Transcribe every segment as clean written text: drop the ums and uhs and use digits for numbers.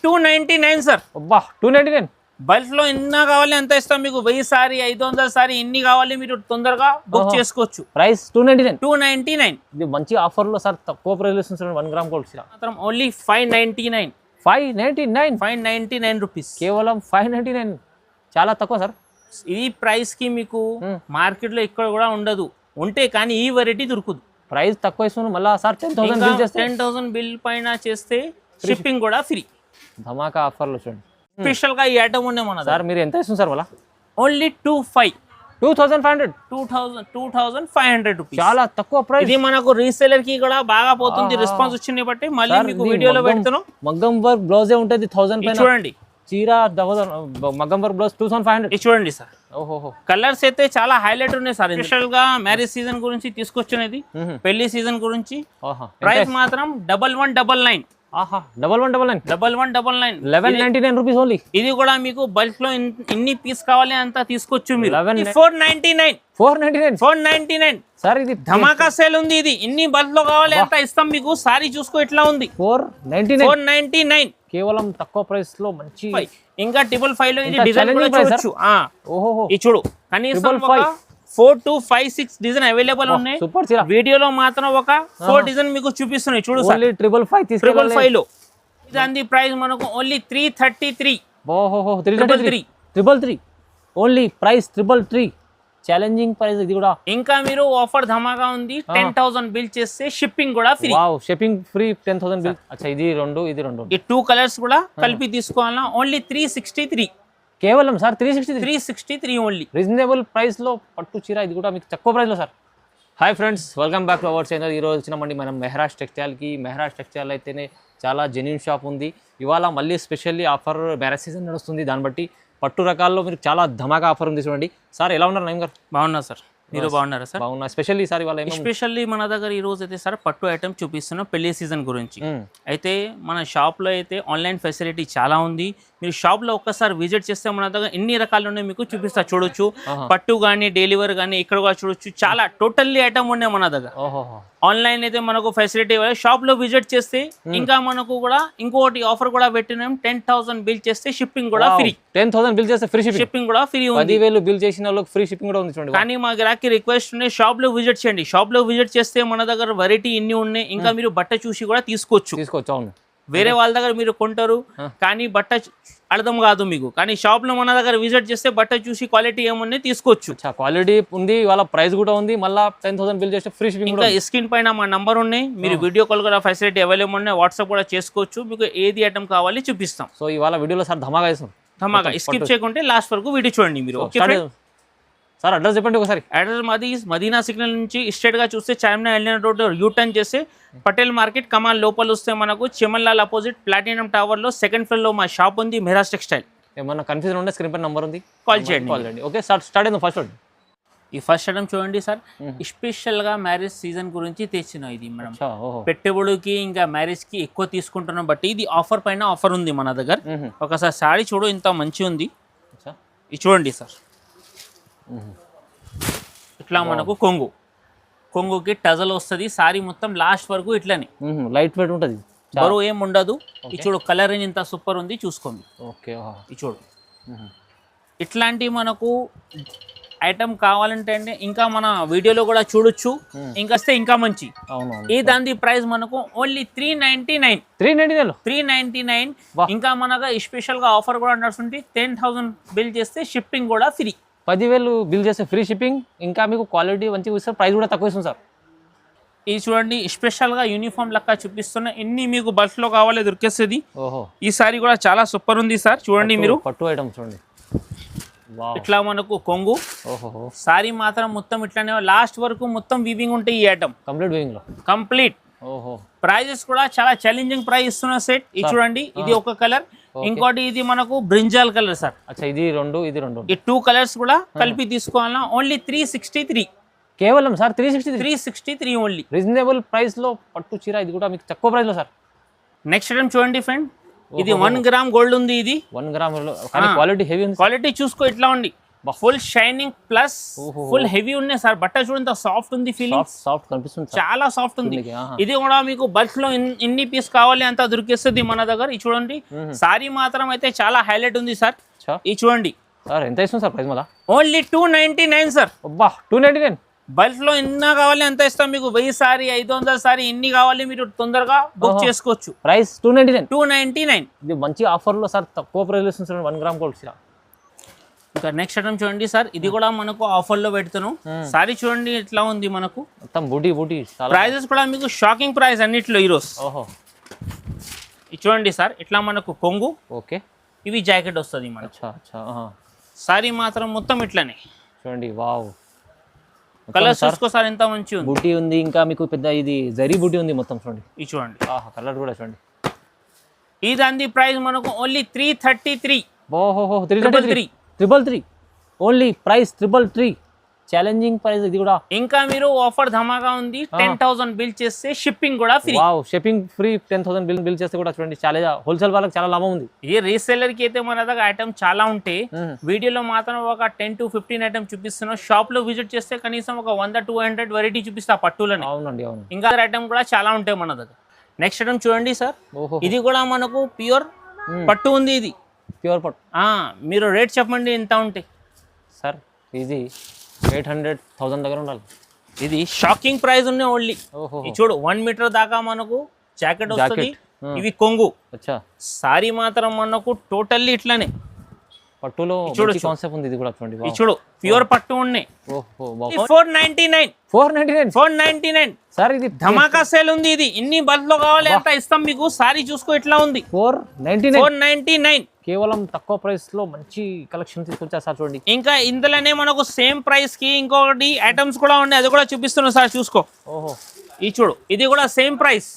299 sir. అబ్బా 299. Bulk లో ఎన్న కావాలి ఎంత ఇస్తాం మీకు. 1000 సారీ 500 సారీ ఎన్ని కావాలి మీరు తొందరగా బుక్ చేసుకోవచ్చు. ప్రైస్ 299. 299. ఇది మంచి ఆఫర్ లో సార్, తక్కువ ప్రైస్ లో ఇస్తున్నారు 1 గ్రామ్ గోల్డ్ మాత్రం ఓన్లీ 599. 599 రూపీస్, కేవలం 599. చాలా తక్కువ సార్. ఈ ప్రైస్ కి మీకు మార్కెట్ లో ఇక్కడ కూడా ఉండదు, ఉంటే కానీ ఈ వెరైటీ దొరుకుదు. ప్రైస్ తక్కువ ఇస్తున్నారు మళ్ళీ సార్. 10,000 బిల్ పైన చేస్తే షిప్పింగ్ కూడా ఫ్రీ. ధమాకా ఆఫర్లు చూడండి. స్పెషల్ గా ఈ ఐటమ్ ఉండే మన సార్. మీరు ఎంత ఇస్తుంది సార్ మళ్ళీ? ఓన్లీ 2500. 2500 రూపీస్, చాలా తక్కువ ప్రైస్. ఇది మనకు రీసేలర్ కి కూడా బాగా పోతుంది. రెస్పాన్స్ వచ్చింది బట్టి మళ్ళీ మీకు వీడియోలో పెడుతున్నాం. మగ్గం వర్క్ బ్లౌజే ఉంటుంది 1000 పైన. చూడండి చీర మగ్గం వర్క్ బ్లౌజ్ 2500. చూడండి సార్. ఓహో, కలర్స్ అయితే చాలా హైలైట్ ఉన్నాయి సార్. స్పెషల్ గా మ్యారేజ్ సీజన్ గురించి తీసుకొచ్చినది, పెళ్లి సీజన్ గురించి. ప్రైస్ మాత్రం 1199. 1199. 1199 రూపీస్ ఓన్లీ. ఇది కూడా మీకు బల్క్ లో ఎన్ని పీస్ కావాలి అంత తీసుకోవచ్చు మీరు. 499 సార్. ఇది ధమాకా సేల్ ఉంది. ఇది ఎన్ని బల్క్ లో కావాలి అంత ఇస్తాం మీకు. సారీ చూసుకో ఎట్లా ఉంది. 499 కేవలం తక్కువ ప్రైస్ లో మంచి. ఇంకా 555 లో ఇది డిజైన్ కూడా చూడొచ్చు. ఇది చూడు, కనీసం 4 to 5 6 డిజైన్ అవైలబుల్ ఉన్నాయి. సూపర్ చీర. వీడియోలో మాత్రం ఒక 4 డిజైన్ మీకు చూపిస్తున్నాయి. చూడు సార్, 555 లో. దాని ప్రైస్ మనకు only 333. 333 only. Price 333. Challenging price ఇది కూడా. ఇంకా మీరు ఆఫర్ ధమాకా ఉంది. 10,000 బిల్ చేస్తే షిప్పింగ్ కూడా free. Wow, shipping free. 10,000 bill. అచ్చా, ఇది రెండు. ఈ 2 కలర్స్ కూడా కలిపి తీసుకోవాలన్నా ఓన్లీ 363. కేవలం సార్ 363 ఓన్లీ. రీజనబుల్ ప్రైస్ లో పట్టు చీర. ఇది కూడా మీకు తక్కువ ప్రైస్ లో sir. Hi friends, welcome back to our channel. ఈరోజు వచ్చినామండి మనం మెహరాజ్ టెక్స్టైల్కి. మెహరాజ్ టెక్స్టైల్ అయితేనే చాలా జెన్యూన్ షాప్ ఉంది. ఇవాళ మళ్ళీ స్పెషల్లీ ఆఫర్, మ్యారేజ్ సీజన్ నడుస్తుంది, దాన్ని బట్టి పట్టు రకాల్లో మీరు చాలా ధమాకా ఆఫర్ ఉంది చూడండి. సార్ ఎలా ఉన్నారు నయీం గారు? బాగున్నా సార్, మీరు బాగున్నారా సార్? బాగున్నా. స్పెషల్లీ సార్ ఇవాళ ఎస్పెషల్లీ మన దగ్గర ఈ రోజు అయితే సార్ పట్టు ఐటమ్ చూపిస్తున్నాం పెళ్లి సీజన్ గురించి. అయితే మన షాప్లో అయితే ఆన్లైన్ ఫెసిలిటీ చాలా ఉంది. మీరు షాప్లో ఒక్కసారి విజిట్ చేస్తే మన దగ్గర ఎన్ని రకాలు ఉన్నాయి మీకు చూపిస్తా. చూడొచ్చు, పట్టు కానీ డెలివరీ కానీ ఇక్కడ కూడా చూడొచ్చు. చాలా టోటల్లీ ఐటమ్ ఉన్నాయి మన దగ్గర. ఆన్లైన్ అయితే మనకు ఫెసిలిటీ, షాప్ లో విజిట్ చేస్తే ఇంకా మనకు కూడా ఇంకోటి ఆఫర్ కూడా పెట్టినాం. 10,000 బిల్ చేస్తే షిప్పింగ్ కూడా ఫ్రీ. 10,000 బిల్ చేస్తే ఫ్రీ షిప్పింగ్ కూడా ఫ్రీ ఉంది. 10,000 బిల్ చేసిన వాళ్ళకి ఫ్రీ షిప్పింగ్ కూడా ఉంది చూడండి. కానీ మా గిరాకీ రిక్వెస్ట్ ఉన్నాయి, షాప్ లో విజిట్ చేయండి. షాప్ లో విజిట్ చేస్తే మన దగ్గర వెరైటీ ఎన్ని ఉన్నాయి. ఇంకా మీరు బట్ట చూసి కూడా తీసుకోవచ్చు. అవును. వేరే వాళ్ళ దగ్గర మీరు కొంటారు కానీ బట్ట అర్థం కాదు మీకు. కానీ షాప్ లో మన దగ్గర విజిట్ చేస్తే బట్ట చూసి క్వాలిటీ ఏమున్నాయి తీసుకోవచ్చు. క్వాలిటీ ఉంది, వాళ్ళ ప్రైస్ కూడా ఉంది. మళ్ళీ 10,000 బిల్ చేస్తే ఫ్రీ షిప్పింగ్. ఇంకా స్క్రీన్ పైన మా నంబర్ ఉన్నాయి, మీరు వీడియో కాల్ కూడా ఫెసిలిటీ అవైలబుల్ ఉన్నాయి. వాట్సాప్ కూడా చేసుకోవచ్చు. మీకు ఏది ఐటమ్ కావాలి చూపిస్తాం. సో ఇవాళ వీడియోలో సార్ ధమాకా చేస్తాం. ధమాకా స్కిప్ చేయకుంటే లాస్ట్ వరకు వీడియో చూడండి మీరు. సార్ అడ్రస్ చెప్పండి ఒకసారి. అడ్రస్ మాది మదీనా సిగ్నల్ నుంచి స్ట్రైట్ గా చూస్తే చార్మినార్ ఎల్లిన రోడ్ యూటర్న్ చేస్తే పటేల్ మార్కెట్ కమాల్ లోపల వస్తే మనకు చిమన్లాల్ అపోజిట్ ప్లాటినం టవర్ లో 2nd ఫ్లోర్ లో మా షాప్ ఉంది, మెహరాజ్ టెక్స్టైల్. ఏమన్నా కన్ఫ్యూజన్ ఉంటే స్క్రీన్ పై నంబర్ ఉంది, కాల్ చేయండి. ఓకే స్టార్ట్ అయింది. ఫస్ట్ ఈ ఫస్ట్ ఐటమ్ చూడండి సార్, స్పెషల్ గా మ్యారేజ్ సీజన్ గురించి తెచ్చిన. ఇది మనం పెట్టుబడికి ఇంకా మ్యారేజ్ కి ఎక్కువ తీసుకుంటున్నాం బట్టి ఇది ఆఫర్ పైన ఆఫర్ ఉంది మన దగ్గర. ఒకసారి సారీ చూడు, ఇంత మంచి ఉంది. ఇది చూడండి సార్, ఇట్లా మనకు కొంగుకి టజల్ వస్తుంది. సారీ మొత్తం లాస్ట్ వరకు ఇట్లానే లైట్ వెయిట్ ఉంటుంది, బరువు ఏం ఉండదు. ఈ చూడు కలర్ ఇంత సూపర్ ఉంది, చూసుకోండి. ఓకే, ఈ చూడు ఇట్లాంటి మనకు ఐటమ్ కావాలంటే అంటే ఇంకా మన వీడియోలో కూడా చూడొచ్చు. ఇంకా వస్తే ఇంకా మంచి. ఈ దాని ప్రైస్ మనకు ఓన్లీ 399. ఇంకా మనకు స్పెషల్ గా ఆఫర్ కూడా నడుస్తుంది. 10,000 బిల్ చేస్తే షిప్పింగ్ కూడా ఫ్రీ. 10,000 బిల్ చేస్తే ఫ్రీ షిప్పింగ్. ఇంకా మీకు క్వాలిటీ మంచిగా ఇస్తారు, ప్రైస్ కూడా తక్కువ ఇస్తుంది సార్. ఇది చూడండి స్పెషల్ గా యూనిఫామ్ లెక్క చూపిస్తున్నా. ఎన్ని మీకు బల్క్ లో కావాలి దొరికేస్తుంది. ఈ సారీ కూడా చాలా సూపర్ ఉంది సార్. చూడండి మీరు పట్టు ఐటమ్ చూడండి. ఇట్లా మనకు కొంగు సారీ మాత్రం మొత్తం ఇట్లానే లాస్ట్ వరకు మొత్తం వీవింగ్ ఉంటాయి. ఈ ఐటమ్ కంప్లీట్ వీవింగ్ లో కంప్లీట్. ప్రైజెస్ కూడా చాలా ఛాలెంజింగ్ ప్రైస్ ఇస్తున్న సెట్. ఇది చూడండి, ఇది ఒక కలర్, ఇంకోటి ఇది మనకు బ్రింజాల్ కలర్ సార్. ఇది రెండు. ఈ 2 కలర్స్ కూడా కలిపి తీసుకోవాలన్నా ఓన్లీ 363. కేవలం సార్ 363 ఓన్లీ. రీజనబుల్ ప్రైస్ లో పట్టు చీర. ఇది కూడా మీకు తక్కువ ప్రైస్ లో సార్. నెక్స్ట్ ఐటమ్ చూడండి ఫ్రెండ్, ఇది 1 గ్రామ్ గోల్డ్ ఉంది. ఇది 1 గ్రామ్ క్వాలిటీ హెవీ ఉంది. క్వాలిటీ చూసుకో ఇట్లా ఉంది. Full shining plus full heavy ఉన్నాయి సార్. బట్ట చూడండి సాఫ్ట్ ఉంది, ఫీలింగ్ సాఫ్ట్ కనిపిస్తుంది sir. చాలా సాఫ్ట్ ఉంది. చూడనీకి, ఆహా. ఇది కూడా మీకు బల్క్ లో ఇన్ని పీస్ కావాలి అంత దొరికేస్తుంది మన దగ్గర. ఇది చూడండి సారీ మాత్రం అయితే చాలా హైలైట్ ఉంది సార్. అచ్చా. ఇది చూడండి సార్ ఎంత ఇస్తుంది సార్ ప్రైస్ మళ్ళా? Only 299 sir. అబ్బా 299. బల్క్ లో ఎన్న కావాలి అంత ఇస్తాం మీకు. 1000 సారీ 500 సారీ ఎన్ని కావాలి మీరు తొందరగా బుక్ చేసుకోవచ్చు. ప్రైస్ 299. 299. ఇది మంచి ఆఫర్ లో సార్, తక్కువ ప్రైస్ లో ఇస్తుంది 1 గ్రామ్ గోల్డ్ చీర. ఇంకా నెక్స్ట్ ఐటమ్ చూడండి సార్. ఇది కూడా మనకు ఆఫర్ లో పెడుతున్నాం. సారీ చూడండి ఎట్లా ఉంది మనకు. మొత్తం బూటీ చాలా. ప్రైజెస్ కూడా మీకు షాకింగ్ ప్రైస్ అన్నిట్లో ఈరోజు. ఓహో ఇది చూడండి సార్ ఎట్లా మనకు కొంగు, ఓకే. ఇవి జాకెట్ వస్తుంది మనకు. అచ్చా అచ్చా, ఆహా. సారీ మాత్రం మొత్తం ఇట్లానే. చూడండి వావ్, కలర్ చూసుకో సార్ ఎంత మంచి ఉంది. బూటీ ఉంది, ఇంకా మీకు పెద్ద ఇది జరీ బూటీ ఉంది మొత్తం చూడండి. ఇది చూడండి, ఆహా కలర్ కూడా చూడండి. ఇది అంది ప్రైస్ మనకు ఓన్లీ 333. ఓహో 333. 333 ఓన్లీ ప్రైస్ 333. ఛాలెంజింగ్ ప్రైస్ ఇది కూడా. ఇంకా మీరు ఆఫర్ ధమాగా ఉంది. 10,000 బిల్ చేస్తే షిప్పింగ్ కూడా free. Wow, shipping free. 10,000 bill చేస్తే కూడా చూడండి చాలా హోల్సేల్ వాళ్ళకి చాలా లాభం ఉంది. ఈ రీసెల్లర్ కి అయితే మన దగ్గర ఐటమ్ చాలా ఉంటాయి. వీడియోలో మాత్రం ఒక 10 to 15 ఐటమ్ చూపిస్తున్నాం. షాప్ లో విజిట్ చేస్తే కనీసం ఒక 100-200 వెరైటీ చూపిస్తా పట్టులని. అవునండి అవును. ఇంకా ఐటమ్ కూడా చాలా ఉంటాయి మన దగ్గర. నెక్స్ట్ ఐటమ్ చూడండి సార్. ఓహో, ఇది కూడా మనకు ప్యూర్ పట్టు ఉంది. ఇది ప్యూర్ పట్టు. మీరు రేట్ చెప్పండి ఎంత ఉంటాయి సార్? ఇది 800,000 దగ్గర ఉండాలి. ఇది షాకింగ్ ప్రైస్ ఉన్నాయి ఓన్లీ. ఓహో, ఇది చూడు 1 మీటర్ దాకా మనకు జాకెట్ వస్తుంది. ఇవి కొంగు. అచ్చా. సారీ మాత్రం మనకు టోటల్లీ ఇట్లానే పట్టులో చూడొచ్చు. కాన్సెప్ట్ ఉంది. ఇది కూడా చూడండి. ఇది చూడు ప్యూర్ పట్టు ఉన్నాయి. ఓహో 499. 499 సార్. ఇది ధమాకా సేల్ ఉంది. ఇది ఇన్ని బల్క్ లో కావాలి అంత ఇస్తాం మీకు. సారీ చూసుకో ఎట్లా ఉంది. 499 కేవలం తక్కువ ప్రైస్ లో మంచి కలెక్షన్ తీసుకొచ్చారు సార్. చూడండి ఇంకా ఇందులోనే మనకు సేమ్ ప్రైస్ కి ఇంకొకటి ఐటమ్స్ కూడా ఉన్నాయి. అది కూడా చూపిస్తున్నాం సార్ చూసుకో. ఓహో ఇది చూడు, ఇది కూడా సేమ్ ప్రైస్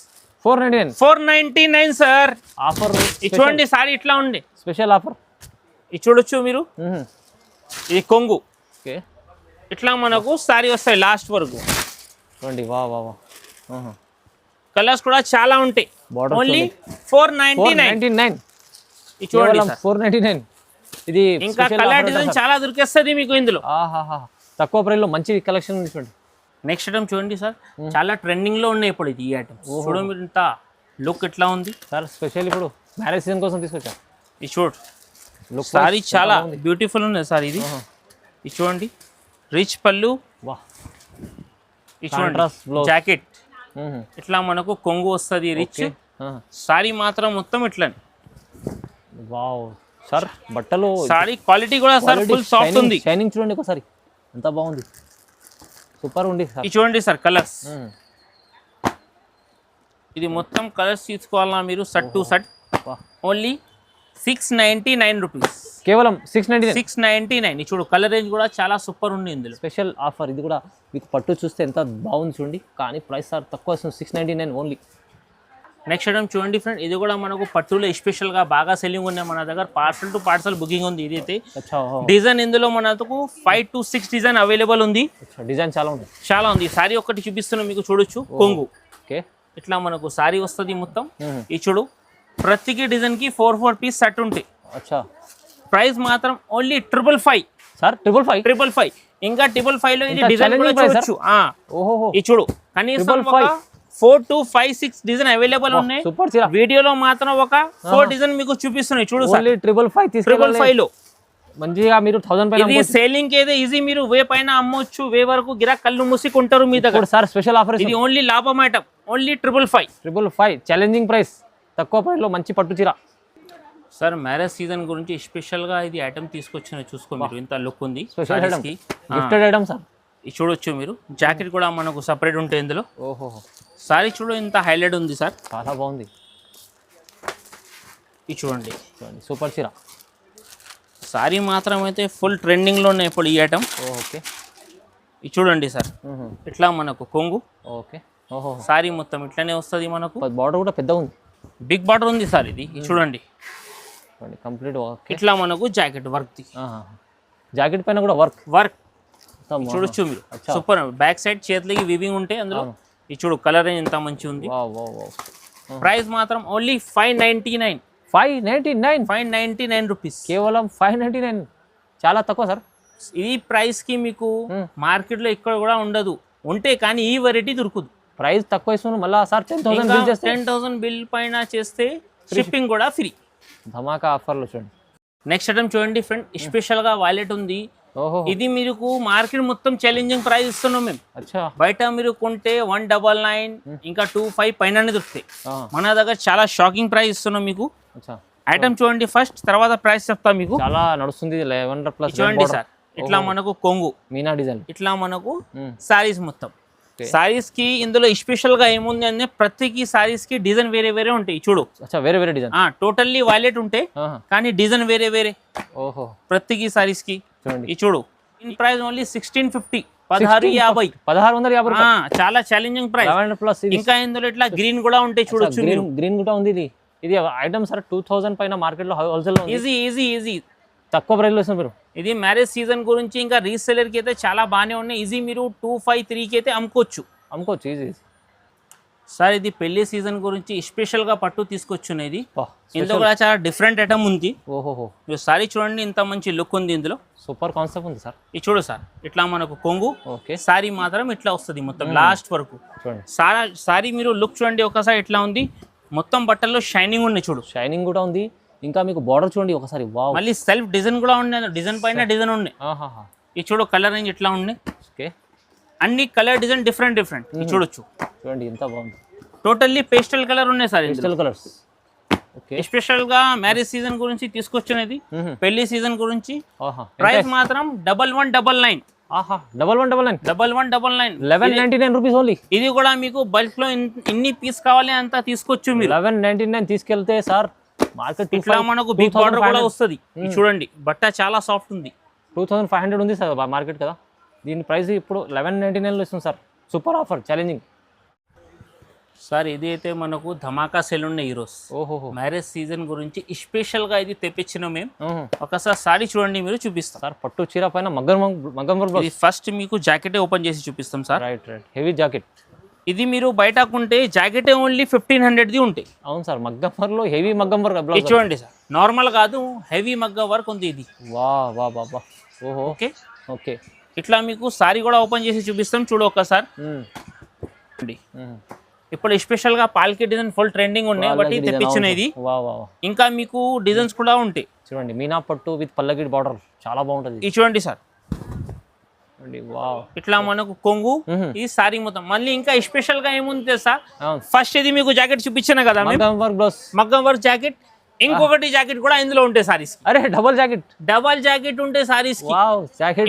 499 సార్. ఆఫర్. ఇది చూడండి సారీ ఇట్లా ఉంది, స్పెషల్ ఆఫర్. ఇది చూడొచ్చు మీరు. ఇది కొంగు. ఓకే, ఇట్లా మనకు సారీ వస్తాయి లాస్ట్ వరకు. చూడండి వా వా వా. కలర్స్ కూడా చాలా ఉంటాయి. Border only 499. ఇది చూడండి సార్. 499. ఇది ఇంకా కలర్ డిజైన్ చాలా దొరికేస్తుంది మీకు ఇందులో. ఆహాహా, తక్కువ ప్రైస్ లో మంచి కలెక్షన్ ఉంది చూడండి. నెక్స్ట్ ఐటమ్ చూడండి సార్. చాలా ట్రెండింగ్ లో ఉన్నాయి ఇప్పుడు ఇది. ఈ ఐటమ్ చూడండి మీరు, ఇంత లుక్ ఎట్లా ఉంది సార్. స్పెషల్ ఇప్పుడు మ్యారేజ్ సీజన్ కోసం తీసుకొచ్చా. ఇది చూడు, లుక్ సారీ చాలా బ్యూటిఫుల్ ఉంది సార్. ఇది ఇది చూడండి, రిచ్ పళ్ళు. వా, ఇది చూడండి జాకెట్. ఇట్లా మనకు కొంగు వస్తుంది రిచ్. సారీ మాత్రం మొత్తం ఇట్లానే. వావ్ సార్, బట్టలు సారీ క్వాలిటీ కూడా సార్ ఫుల్ సాఫ్ట్ ఉంది. షైనింగ్ చూడండి ఒకసారి ఎంత బాగుంది, సూపర్ ఉంది సార్. ఇది చూడండి సార్ కలర్స్. ఇది మొత్తం కలర్స్ తీసుకోవాలన్నా మీరు సట్ టు సట్. Only 699 rupees. కేవలం 699. 699. ఇది చూడు, కలర్ రేంజ్ కూడా చాలా సూపర్ ఉంది ఇందులో. స్పెషల్ ఆఫర్ ఇది కూడా. మీకు పట్టు చూస్తే ఎంత బాగుంది చూడండి, కానీ ప్రైస్ సార్ తక్కువ వస్తుంది. 699 ఓన్లీ. నెక్స్ట్ ఐటమ్ చూడండి ఫ్రెండ్, ఇది కూడా మనకు పట్టులో స్పెషల్ గా బాగా సెల్లింగ్ ఉన్నాయి మన దగ్గర. పార్సల్ టు పార్సల్ బుకింగ్ ఉంది. ఇది అయితే డిజైన్ ఇందులో మనకు 5 to 6 డిజైన్ అవైలబుల్ ఉంది. డిజైన్ చాలా ఉంది, చాలా ఉంది. సారీ ఒకటి చూపిస్తున్నాం మీకు, చూడొచ్చు. కొంగు ఓకే, ఇట్లా మనకు సారీ వస్తుంది మొత్తం. ఈ చూడు, ప్రతికి డిజైన్ కి 4 పీస్ సెట్ ఉంటాయి. అచ్చా. ప్రైస్ మాత్రం ఓన్లీ 555 సార్. 555. ఇంకా 555 లో ఇది డిజైన్ కూడా చూడొచ్చు. ఓహో, ఈ చూడు, కనీసం 4 to 5, 6 డిజైన్ అవైలబుల్ ఉన్నాయి. సూపర్ చీర. వీడియోలో మాత్రం ఒక 4 డిజైన్ మీకు చూపిస్తున్నాయి. చూడు సార్, 555 లో మంచిగా మీరు 1000 పైన. ఇది సేలింగ్ కి అయితే ఈజీ. మీరు వే పైన అమ్మొచ్చు, వే వరకు గిరా కళ్ళు మూసుకుంటారు మీ దగ్గర. సార్ స్పెషల్ ఆఫర్ ఇది ఓన్లీ లాభం ఐటమ్. ఓన్లీ 555. ఛాలెంజింగ్ ప్రైస్, తక్కువ ప్రైస్ లో మంచి పట్టు చీర. సార్ మ్యారేజ్ సీజన్ గురించి స్పెషల్ గా ఇది ఐటమ్ తీసుకొచ్చిన చూసుకో మీరు. ఇంత లుక్ ఉంది. Special item, gifted item sir. ఇది చూడొచ్చు మీరు. జాకెట్ కూడా మనకు సపరేట్ ఉంటాయి ఇందులో. ఓహో, సారీ చూడు ఇంత హైలైట్ ఉంది సార్, చాలా బాగుంది. ఇది చూడండి, సూపర్ చీర. సారీ మాత్రం అయితే ఫుల్ ట్రెండింగ్ లో ఉన్నాయి ఇప్పుడు ఈ ఐటమ్. ఓకే, ఇది చూడండి సార్. ఇట్లా మనకు కొంగు. ఓకే, ఓహో, సారీ మొత్తం ఇట్లానే వస్తుంది మనకు. బార్డర్ కూడా పెద్ద ఉంది, బిగ్ బార్డర్ ఉంది సార్. ఇది చూడండి కంప్లీట్. ఇట్లా మనకు జాకెట్ వర్క్. జాకెట్ పైన కూడా వర్క్ చూడొచ్చు మీరు. సూపర్. బ్యాక్ సైడ్ చేతులకి వివింగ్ ఉంటాయి అందులో. ఈ చూడు, కలర్ ఎంత మంచి ఉంది. ప్రైస్ మాత్రం ఓన్లీ 599 రూపీస్. కేవలం 599. చాలా తక్కువ సార్. ఈ ప్రైస్ కి మీకు మార్కెట్ లో ఇక్కడ కూడా ఉండదు, ఉంటే కానీ ఈ వెరైటీ దొరుకుదు. ప్రైస్ తక్కువ ఇస్తున్నాను మళ్ళీ సార్ 10,000 బిల్ చేస్తే 10,000 బిల్ పైన చేస్తే షిప్పింగ్ కూడా ఫ్రీ. ధమాకా ఆఫర్లు చూడండి. నెక్స్ట్ ఐటమ్ చూడండి ఫ్రెండ్, స్పెషల్ గా వాలెట్ ఉంది. ఓహో, ఇది మీకు మార్కెట్ మొత్తం ఛాలెంజింగ్ ప్రైస్ ఇస్తున్నాం మేము. అచ్చా, బయట మీరు కొంటే 199 ఇంకా 25 పైన దొరుకుతాయి. ఆ, మన దగ్గర చాలా షాకింగ్ ప్రైస్ ఇస్తున్నాం మీకు. అచ్చా. ఐటమ్ చూడండి ఫస్ట్, తర్వాత ప్రైస్ చెప్తా మీకు. చాలా నడుస్తుంది 11+ చూడండి సార్, ఇట్లా మనకు కొంగు, మీనా డిజైన్. ఇట్లా మనకు సారీస్ మొత్తం. సారీస్ కి ఇందులో స్పెషల్ గా ఏముంది అంటే ప్రతికి సారీస్ కి డిజైన్ వేరే వేరే ఉంటాయి. చూడు, అచ్చా, వేరే వేరే డిజైన్. టోటల్లీ వాలెట్ ఉంటాయి కానీ డిజైన్ వేరే వేరే ఓహో, ప్రతికి సారీస్ కి. చూడండి, ఇది చూడు, ఇన్ ప్రైస్ ఓన్లీ 1650, 1650. 1650. చాలా ఛాలెంజింగ్ ప్రైస్. 11+ ఇంకా ఇందులో ఇట్లా గ్రీన్ కూడా ఉంటాయి చూడొచ్చు. గ్రీన్ కూడా ఉంది. ఇది ఇది ఐటమ్ సార్ 2000 పైన మార్కెట్ లో హోల్సేల్ లో ఈజీ ఈజీ ఈజీ తక్కువ ప్రైస్ లో ఇస్తున్నారు మీరు. ఇది మ్యారేజ్ సీజన్ గురించి ఇంకా రీసెలర్ కి అయితే చాలా బాగానే ఉన్నాయి. ఈజీ మీరు 253 కి అయితే అమ్ముకోవచ్చు ఈజీ. సార్ ఇది పెళ్లి సీజన్ గురించి స్పెషల్ గా పట్టు తీసుకొచ్చున్నది. ఇందులో కూడా చాలా డిఫరెంట్ ఐటమ్ ఉంది. ఓహో, మీరు సారీ చూడండి, ఇంత మంచి లుక్ ఉంది ఇందులో. సూపర్ కాన్సెప్ట్ ఉంది సార్. ఇది చూడు సార్, ఇట్లా మనకు కొంగు, ఓకే, సారీ మాత్రం ఇట్లా వస్తుంది మొత్తం లాస్ట్ వరకు. చూడండి సారీ మీరు లుక్ చూడండి ఒకసారి ఎట్లా ఉంది. మొత్తం బట్టల్లో షైనింగ్ ఉన్నాయి చూడు, షైనింగ్ కూడా ఉంది. ఇంకా మీకు బార్డర్ చూడండి ఒకసారి. వావ్, మళ్ళీ సెల్ఫ్ డిజైన్ కూడా ఉన్నాయి, డిజైన్ పైన డిజైన్ ఉన్నాయి. ఇది చూడు, కలర్ రేంజ్ ఎట్లా ఉన్నాయి. ఓకే, అన్ని కలర్ డిజైన్ డిఫరెంట్ డిఫరెంట్. ఇది చూడొచ్చు, చూడండి ఎంత బాగుంది. టోటల్లీ పేస్టల్ కలర్ ఉన్నాయి sir, pastel colours. Okay, special గా మ్యారేజ్ సీజన్ గురించి తీసుకొచ్చినది, పెళ్లి సీజన్ గురించి. ప్రైస్ మాత్రం 1199. 1199 1199 రూపీస్ ఓన్లీ. ఇది కూడా మీకు బల్క్ లో ఇన్ని పీస్ కావాలి అంత తీసుకోవచ్చు మీరు. 1199 తీసుకెళ్తే సార్ మార్కెట్ ఇట్లా మనకు బిగ్ బార్డర్ కూడా వస్తుంది. చూడండి బట్ట చాలా సాఫ్ట్ ఉంది. 2500 ఉంది సార్ మార్కెట్ కదా. దీని ప్రైస్ ఇప్పుడు 1199 లో ఇస్తుంది sir. Super offer, challenging sir. ఇది అయితే మనకు ధమాకా సెల్ ఉన్నాయి ఈరోజు. ఓహో, మ్యారేజ్ సీజన్ గురించి స్పెషల్ గా ఇది తెప్పించినాం మేము. ఒకసారి సారీ చూడండి, మీరు చూపిస్తాం సార్. పట్టు చీర పైన మగ్గం ఫస్ట్ మీకు జాకెట్ ఓపెన్ చేసి చూపిస్తాం సార్. Right, heavy jacket. ఇది మీరు బయట కొంటే జాకెట్ ఓన్లీ 1500 ఉంటాయి. అవును సార్, మగ్గం వర్క్ లో హెవీ మగ్గం వర్క్. చూడండి సార్, నార్మల్ కాదు, హెవీ మగ్గం వర్క్ ఉంది ఇది. వా. ఓహో, ఓకే ఓకే. ఇట్లా మీకు సారీ కూడా ఓపెన్ చేసి చూపిస్తాం. చూడు ఒక్కసారి. ఇప్పుడు స్పెషల్ గా పాల్కి డిజైన్ ఫుల్ ట్రెండింగ్ ఉన్నాయి బట్టి తెప్పించినది. ఇంకా మీకు డిజైన్స్ కూడా ఉంటాయి. చూడండి, మీనా పట్టు విత్ పల్లకి బార్డర్ చాలా బాగుంటది. ఇది చూడండి సార్, ఇట్లా మనకు కొంగు, ఈ సారీ మొత్తం. మళ్ళీ ఇంకా స్పెషల్ గా ఏముంది తెలుసా, ఫస్ట్ ఇది మీకు జాకెట్ చూపించాను కదా మగ్గం వర్క్ జాకెట్. ఇంకొకటి జాకెట్ కూడా ఇందులో ఉంటాయి సారీస్. అరే, డబల్ జాకెట్ ఉంటాయి సారీస్.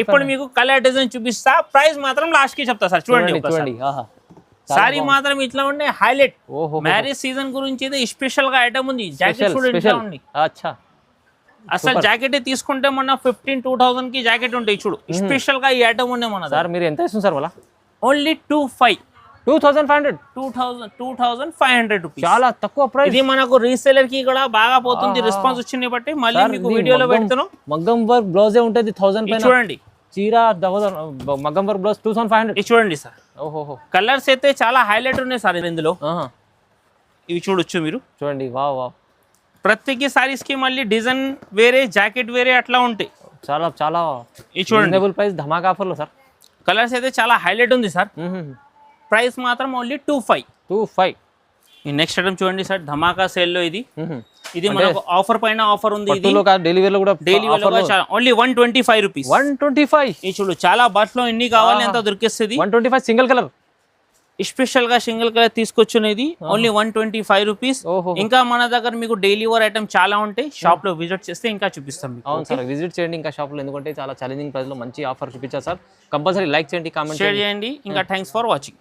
ఇప్పుడు మీకు కలర్ డిజైన్ చూపిస్తా, ప్రైస్ మాత్రం లాస్ట్ కి చెప్తా సార్. చూడండి సారీ మాత్రం ఇట్లా ఉండే హైలైట్. మ్యారేజ్ సీజన్ గురించి అయితే స్పెషల్ గా ఐటమ్ ఉంది. జాకెట్ చూడండి ఇట్లా ఉంది. అసలు జాకెట్ తీసుకుంటే మన 15,000 కి జాకెట్ ఉంటాయి. చూడు స్పెషల్ గా ఈ ఐటమ్ ఉండే మన సార్. మీరు ఎంత ఇస్తుంది సార్? Only 2500 rupees. చాలా తక్కువ ప్రైస్. ఇది మనకు రీసేలర్ కి కూడా బాగా పోతుంది. రెస్పాన్స్ వచ్చింది బట్టి మళ్ళీ మీకు వీడియోలో పెడతాను. మగ్గం వర్క్ బ్లౌజే ఉంటుంది 1000 పైన. చూడండి, చీర మగ్గం వర్క్ బ్లౌజ్ 2500. చూడండి సార్, ఓహో, కలర్స్ అయితే చాలా హైలైట్ ఉన్నాయి సార్ ఇందులో. ఇవి చూడొచ్చు మీరు. చూడండి, వా. ప్రతికి సారీస్ కి మళ్ళీ డిజైన్ వేరే, జాకెట్ వేరే అట్లా ఉంటాయి. చాలా చాలా చూడండి ప్రైస్, ధమాకా ఆఫర్లో సార్. కలర్స్ అయితే చాలా హైలైట్ ఉంది సార్. ప్రైస్ మాత్రం ఓన్లీ 25. ఈ నెక్స్ట్ ఐటమ్ చూడండి సార్, ధమాకా సేల్ లో ఇది. ఇది మనకు ఆఫర్ పైన ఆఫర్ ఉంది. ఇది డెలివరీలో కూడా ఓన్లీ 125 రూపీస్. 125. ఈ చూడు, చాలా బట్టలో ఎన్ని కావాలి అంత దొరికేస్తుంది. 125 సింగిల్ కలర్. స్పెషల్ గా సింగిల్ కలర్ తీసుకొచ్చినది ఓన్లీ 125 రూపీస్. ఇంకా మన దగ్గర మీకు డైలీ వేర్ ఐటమ్ చాలా ఉంటాయి. షాప్ లో విజిట్ చేస్తే ఇంకా చూపిస్తాం. అవును సార్, విజిట్ చేయండి ఇంకా షాప్ లో, ఎందుకంటే చాలా ఛాలెంజింగ్ ప్రైస్ లో మంచి ఆఫర్ చూపించారు సార్. కంపల్సరీ లైక్ చేయండి, కామెంట్ షేర్ చేయండి. ఇంకా థ్యాంక్స్ ఫర్ వాచింగ్.